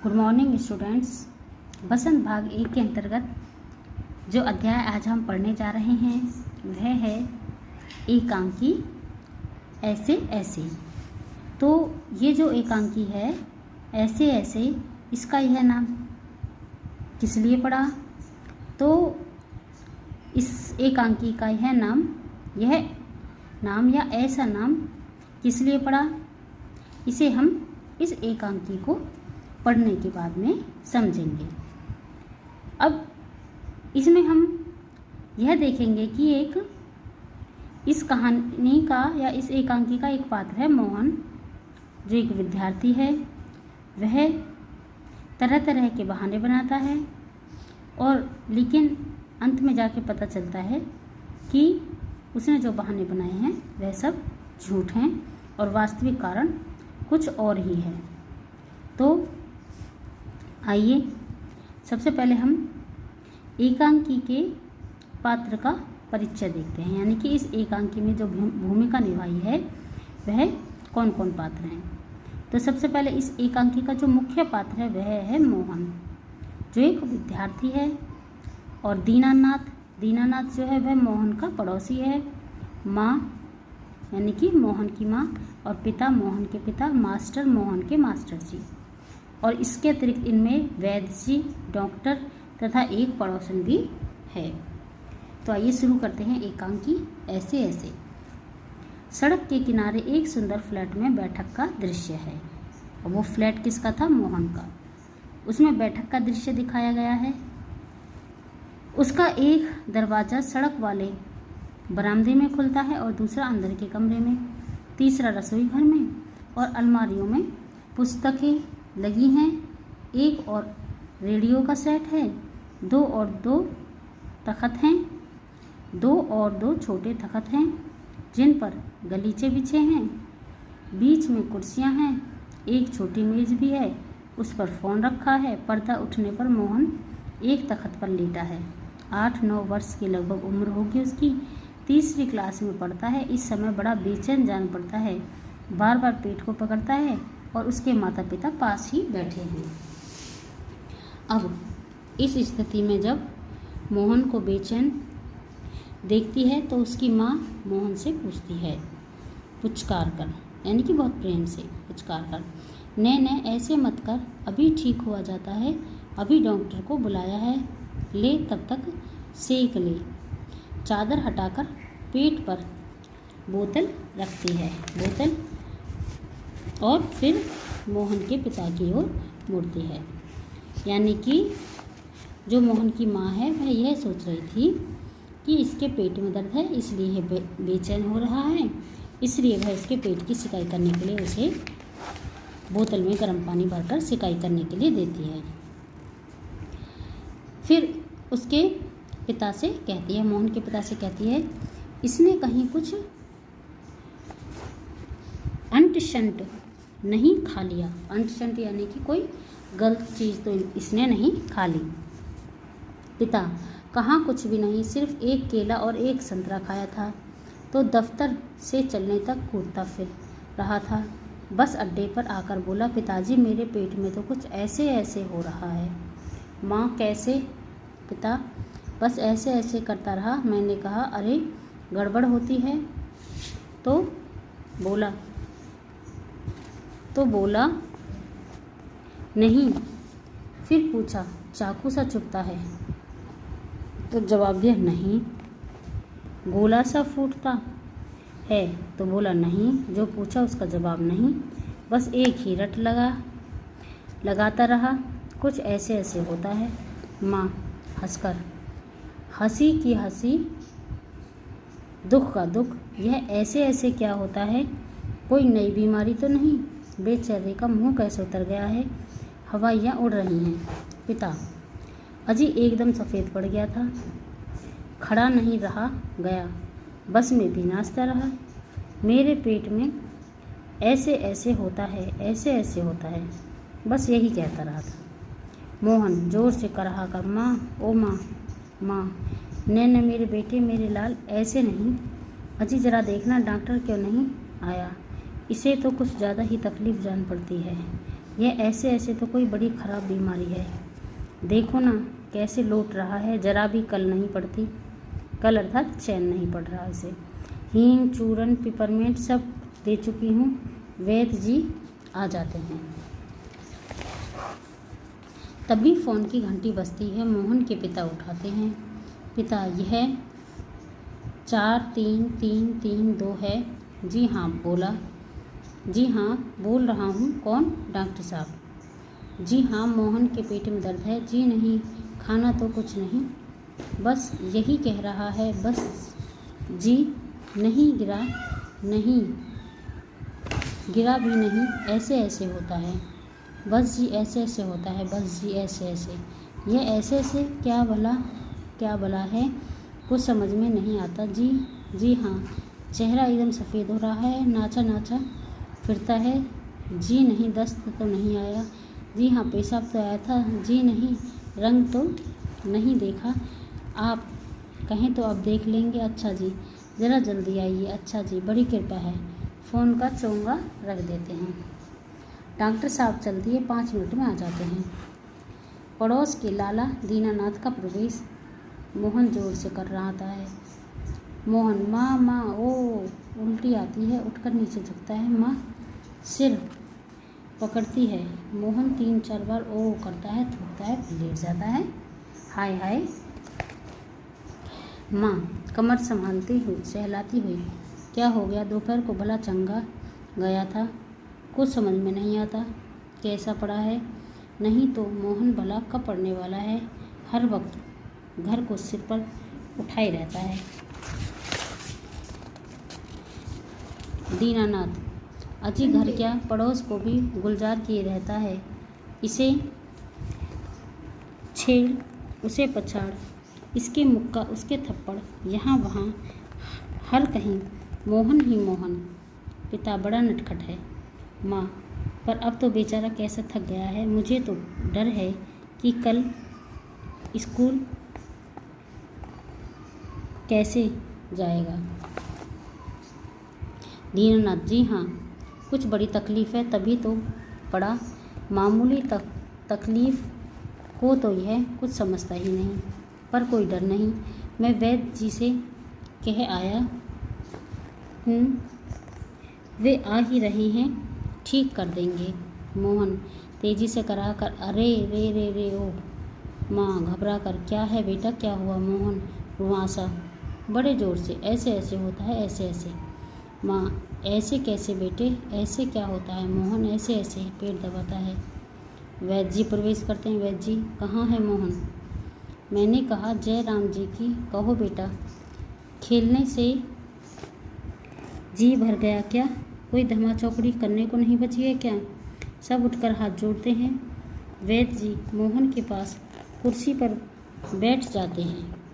Good morning students. बसंत भाग 1 के अंतर्गत जो अध्याय आज हम पढ़ने जा रहे हैं वह है एकांकी ऐसे ऐसे। तो ये जो एकांकी है ऐसे ऐसे, इसका यह नाम किस लिए पड़ा? तो इस एकांकी का यह नाम या ऐसा नाम किस लिए पड़ा, इसे हम इस एकांकी को पढ़ने के बाद में समझेंगे। अब इसमें हम यह देखेंगे कि इस कहानी का या इस एकांकी का एक पात्र है मोहन, जो एक विद्यार्थी है। वह तरह तरह के बहाने बनाता है और लेकिन अंत में जाके पता चलता है कि उसने जो बहाने बनाए हैं वह सब झूठ हैं और वास्तविक कारण कुछ और ही है। तो आइए सबसे पहले हम एकांकी के पात्र का परिचय देखते हैं, यानी कि इस एकांकी में जो भूमिका निभाई है वह कौन कौन पात्र हैं। तो सबसे पहले इस एकांकी का जो मुख्य पात्र है वह है मोहन, जो एक विद्यार्थी है। और दीनानाथ जो है वह मोहन का पड़ोसी है। माँ यानी कि मोहन की माँ, और पिता मोहन के पिता मास्टर मोहन के मास्टर जी। और इसके अतिरिक्त इनमें वैद्य जी, डॉक्टर तथा एक पड़ोसन भी है। तो आइए शुरू करते हैं एकांकी ऐसे ऐसे। सड़क के किनारे एक सुंदर फ्लैट में बैठक का दृश्य है। और वो फ्लैट किसका था? मोहन का। उसमें बैठक का दृश्य दिखाया गया है। उसका एक दरवाज़ा सड़क वाले बरामदे में खुलता है और दूसरा अंदर के कमरे में, तीसरा रसोई घर में, और अलमारियों में पुस्तकें लगी हैं। एक और रेडियो का सेट है। दो और दो छोटे तख्त हैं जिन पर गलीचे बिछे हैं। बीच में कुर्सियां हैं। एक छोटी मेज भी है, उस पर फ़ोन रखा है। पर्दा उठने पर मोहन एक तख्त पर लेटा है। 8-9 वर्ष की लगभग उम्र होगी उसकी। तीसरी क्लास में पढ़ता है। इस समय बड़ा बेचैन जान पड़ता है, बार बार पेट को पकड़ता है और उसके माता पिता पास ही बैठे हैं। अब इस स्थिति में जब मोहन को बेचैन देखती है तो उसकी माँ मोहन से पूछती है, पुचकार कर, यानी कि बहुत प्रेम से पुचकार कर, नहीं ऐसे मत कर, अभी ठीक हुआ जाता है, अभी डॉक्टर को बुलाया है, ले तब तक सेक ले। चादर हटाकर पेट पर बोतल रखती है और फिर मोहन के पिता की ओर मुड़ती है। यानी कि जो मोहन की माँ है वह यह सोच रही थी कि इसके पेट में दर्द है, इसलिए यह बेचैन हो रहा है, इसलिए वह इसके पेट की सिकाई करने के लिए उसे बोतल में गर्म पानी भरकर सिकाई करने के लिए देती है। फिर उसके पिता से कहती है, मोहन के पिता से कहती है, इसने कहीं कुछ अंट शंट नहीं खा लिया। अंट शंट यानी कि कोई गलत चीज़ तो इसने नहीं खा ली। पिता, कहाँ कुछ भी नहीं, सिर्फ एक केला और एक संतरा खाया था। तो दफ्तर से चलने तक कूदता फिर रहा था। बस अड्डे पर आकर बोला, पिताजी मेरे पेट में तो कुछ ऐसे ऐसे हो रहा है। माँ, कैसे? पिता, बस ऐसे ऐसे करता रहा। मैंने कहा, अरे गड़बड़ होती है। तो बोला नहीं। फिर पूछा, चाकू सा चुभता है? तो जवाब दिया, नहीं। गोला सा फूटता है? तो बोला, नहीं। जो पूछा उसका जवाब नहीं, बस एक ही रट लगाता रहा, कुछ ऐसे ऐसे होता है। माँ हंसकर, हंसी की हंसी, दुख का दुख, यह ऐसे ऐसे क्या होता है? कोई नई बीमारी तो नहीं? बेचारे का मुंह कैसे उतर गया है, हवाइयाँ उड़ रही हैं। पिता, अजी एकदम सफ़ेद पड़ गया था, खड़ा नहीं रहा गया, बस में भी नाचता रहा। मेरे पेट में ऐसे ऐसे होता है, ऐसे ऐसे होता है, बस यही कहता रहा था। मोहन जोर से कराहा कर, माँ, ओ माँ, माँ, न मेरे बेटे, मेरे लाल, ऐसे नहीं। अजी ज़रा देखना डॉक्टर क्यों नहीं आया, इसे तो कुछ ज़्यादा ही तकलीफ़ जान पड़ती है। यह ऐसे ऐसे तो कोई बड़ी खराब बीमारी है। देखो ना कैसे लौट रहा है, जरा भी कल नहीं पड़ती। कल अर्थात चैन नहीं पड़ रहा इसे। हींग, चूरन, पिपरमेंट सब दे चुकी हूँ। वैद्य जी आ जाते हैं। तभी फ़ोन की घंटी बजती है। मोहन के पिता उठाते हैं। पिता, यह 43332 है। जी हाँ, बोला। जी हाँ, बोल रहा हूँ। कौन? डॉक्टर साहब। जी हाँ, मोहन के पेट में दर्द है। जी नहीं, खाना तो कुछ नहीं, बस यही कह रहा है, बस। जी नहीं, गिरा भी नहीं, ऐसे ऐसे होता है। बस जी ऐसे ऐसे होता है, बस जी ऐसे ऐसे। यह ऐसे ऐसे क्या भला है, कुछ समझ में नहीं आता। जी हाँ, चेहरा एकदम सफ़ेद हो रहा है, नाचा फिरता है। जी नहीं, दस्त तो नहीं आया। जी हाँ, पेशाब तो आया था। जी नहीं, रंग तो नहीं देखा। आप कहें तो अब देख लेंगे। अच्छा जी, ज़रा जल्दी आइए। अच्छा जी, बड़ी कृपा है। फ़ोन का चोंगा रख देते हैं। डॉक्टर साहब चल दिए, 5 मिनट में आ जाते हैं। पड़ोस के लाला दीनानाथ का प्रवेश मोहन जोर से कर रहा है। मोहन, माँ, ओ, उल्टी आती है। उठकर नीचे झुकता है। माँ सिर पकड़ती है। मोहन 3-4 बार ओ करता है, थूकता है, फिर लेट जाता है। हाय हाय। माँ कमर संभालती हुई सहलाती हुई, क्या हो गया? दोपहर को भला चंगा गया था, कुछ समझ में नहीं आता कैसा पड़ा है। नहीं तो मोहन भला कब पड़ने वाला है, हर वक्त घर को सिर पर उठाए रहता है। दीनानाथ, अजी घर क्या, पड़ोस को भी गुलजार किए रहता है। इसे छेड़, उसे पछाड़, इसके मुक्का, उसके थप्पड़, यहाँ वहाँ, हर कहीं मोहन ही मोहन। पिता, बड़ा नटखट है। माँ, पर अब तो बेचारा कैसा थक गया है। मुझे तो डर है कि कल स्कूल कैसे जाएगा। दीनानाथ, जी हाँ, कुछ बड़ी तकलीफ़ है, तभी तो पड़ा। मामूली तकलीफ़ को तो यह कुछ समझता ही नहीं, पर कोई डर नहीं। मैं वैद्य जी से कह आया हूँ, वे आ ही रहे हैं, ठीक कर देंगे। मोहन तेज़ी से करा कर, अरे रे ओ। माँ घबरा कर, क्या है बेटा, क्या हुआ? मोहन रुआंसा बड़े ज़ोर से, ऐसे ऐसे होता है, ऐसे ऐसे। माँ, ऐसे कैसे बेटे, ऐसे क्या होता है? मोहन, ऐसे ऐसे पेट दबाता है। वैद्य जी प्रवेश करते हैं। वैद्य जी, कहाँ है मोहन? मैंने कहा, जय राम जी की। कहो बेटा, खेलने से जी भर गया क्या? कोई धमा चौकड़ी करने को नहीं बची है क्या? सब उठकर हाथ जोड़ते हैं। वैद्य जी मोहन के पास कुर्सी पर बैठ जाते हैं।